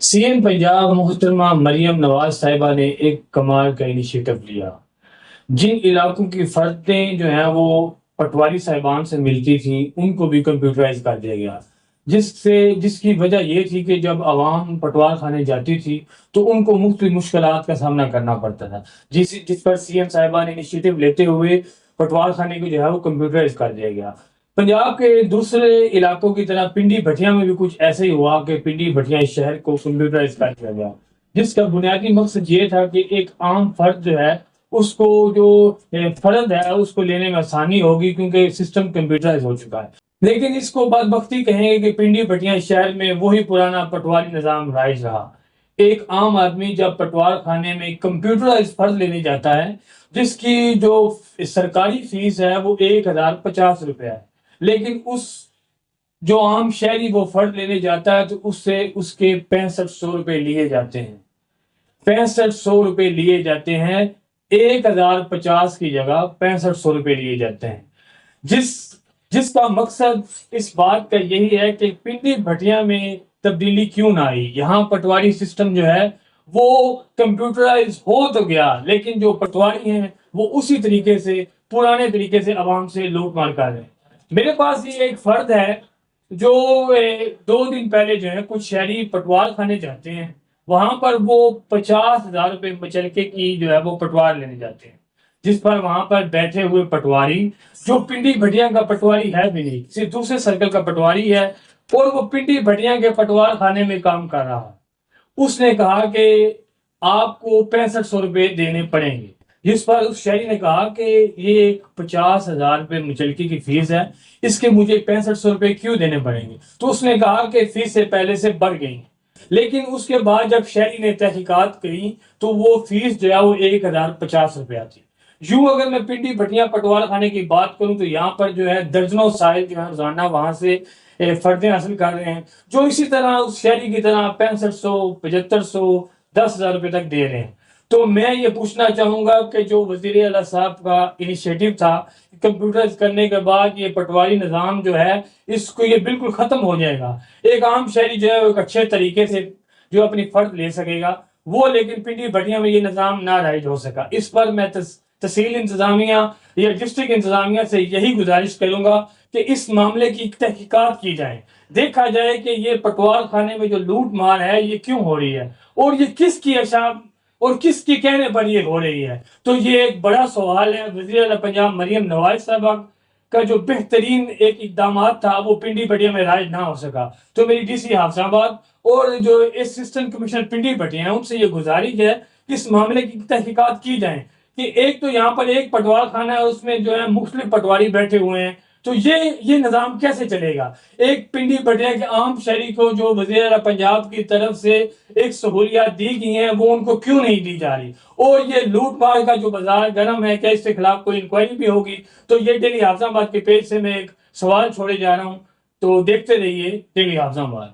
C M Punjab محترمہ مریم نواز صاحبہ نے ایک کمال کا انیشیٹو لیا۔ جن علاقوں کی فردیں جو ہیں وہ پٹواری صاحبان سے ملتی تھیں ان کو بھی کمپیوٹرائز کر دیا گیا، جس کی وجہ یہ تھی کہ جب عوام پٹوار خانے جاتی تھی تو ان کو مختلف مشکلات کا سامنا کرنا پڑتا تھا، جس پر سی ایم صاحبہ نے انیشیٹو لیتے ہوئے پٹوار خانے کو جو ہے وہ کمپیوٹرائز کر دیا گیا۔ پنجاب کے دوسرے علاقوں کی طرح پنڈی بھٹیا میں بھی کچھ ایسے ہی ہوا کہ پنڈی بھٹیا اس شہر کو کمپیوٹرائز کر دیا گیا، جس کا بنیادی مقصد یہ تھا کہ ایک عام فرد جو ہے اس کو جو فرد ہے اس کو لینے میں آسانی ہوگی کیونکہ سسٹم کمپیوٹرائز ہو چکا ہے۔ لیکن اس کو بدبختی کہیں گے کہ پنڈی بھٹیا شہر میں وہی پرانا پٹواری نظام رائج رہا۔ ایک عام آدمی جب پٹوار خانے میں کمپیوٹرائز فرد لینے جاتا ہے جس کی جو سرکاری فیس ہے وہ 1050 روپے ہے، لیکن جو عام شہری وہ فرد لینے جاتا ہے تو اس سے اس کے 6500 روپے لیے جاتے ہیں۔ 6500 روپے لیے جاتے ہیں، 1050 کی جگہ 6500 روپے لیے جاتے ہیں، جس کا مقصد اس بات کا یہی ہے کہ پنڈی بھٹیا میں تبدیلی کیوں نہ آئی۔ یہاں پٹواری سسٹم جو ہے وہ کمپیوٹرائز ہو تو گیا، لیکن جو پٹواری ہیں وہ اسی طریقے سے پرانے طریقے سے عوام سے لوٹ مار کر رہے ہیں۔ میرے پاس یہ ایک فرد ہے جو 2 دن پہلے جو ہے کچھ شہری پٹوار خانے جاتے ہیں، وہاں پر وہ 50,000 روپے مچلکے کی جو ہے وہ پٹوار لینے جاتے ہیں، جس پر وہاں پر بیٹھے ہوئے پٹواری جو پنڈی بھٹیا کا پٹواری ہے بھی نہیں، صرف دوسرے سرکل کا پٹواری ہے اور وہ پنڈی بھٹیا کے پٹوار خانے میں کام کر رہا، اس نے کہا کہ آپ کو 6500 روپے دینے پڑیں گے، جس پر اس شہری نے کہا کہ یہ 50,000 روپے مچلکی کی فیس ہے، اس کے مجھے 6500 روپے کیوں دینے پڑیں گے؟ تو اس نے کہا کہ فیس سے پہلے سے بڑھ گئی، لیکن اس کے بعد جب شہری نے تحقیقات کی تو وہ فیس جو ہے وہ 1050 روپے آتی۔ یوں اگر میں پنڈی بھٹیا پٹوار خانے کی بات کروں تو یہاں پر جو ہے درجنوں سائل جو ہے روزانہ وہاں سے فردیں حاصل کر رہے ہیں جو اسی طرح اس شہری کی طرح 6500 7500 10,000 روپے تک دے رہے ہیں۔ تو میں یہ پوچھنا چاہوں گا کہ جو وزیر اعلیٰ صاحب کا انیشیٹو تھا کمپیوٹرائز کرنے کے بعد یہ پٹواری نظام جو ہے اس کو یہ بالکل ختم ہو جائے گا، ایک عام شہری جو ہے ایک اچھے طریقے سے جو اپنی فرد لے سکے گا وہ، لیکن پنڈی بھٹیا میں یہ نظام نہ رائج ہو سکا۔ اس پر میں تحصیل انتظامیہ یا ڈسٹرکٹ انتظامیہ سے یہی گزارش کروں گا کہ اس معاملے کی تحقیقات کی جائے، دیکھا جائے کہ یہ پٹوار خانے میں جو لوٹ مار ہے یہ کیوں ہو رہی ہے اور یہ کس کی اشاعت اور کس کے کہنے پر یہ ہو رہی ہے۔ تو یہ ایک بڑا سوال ہے۔ وزیر اعلیٰ پنجاب مریم نواز صاحبہ کا جو بہترین ایک اقدامات تھا وہ پنڈی بھٹیا میں رائج نہ ہو سکا، تو میری ڈی سی حافظ آباد اور جو اسسٹنٹ کمشنر پنڈی بھٹیا ہیں ان سے یہ گزارش ہے کہ اس معاملے کی تحقیقات کی جائیں کہ ایک تو یہاں پر ایک پٹوار خانہ ہے اس میں جو ہے مختلف پٹواری بیٹھے ہوئے ہیں، تو یہ نظام کیسے چلے گا؟ ایک پنڈی بھٹیا کے عام شہری کو جو وزیر اعلیٰ پنجاب کی طرف سے ایک سہولیات دی گئی ہیں وہ ان کو کیوں نہیں دی جا رہی؟ اور یہ لوٹ مار کا جو بازار گرم ہے، کیا اس کے خلاف کوئی انکوائری بھی ہوگی؟ تو یہ ڈیلی حافظ آباد کے پیج سے میں ایک سوال چھوڑے جا رہا ہوں، تو دیکھتے رہیے ڈیلی حافظ آباد۔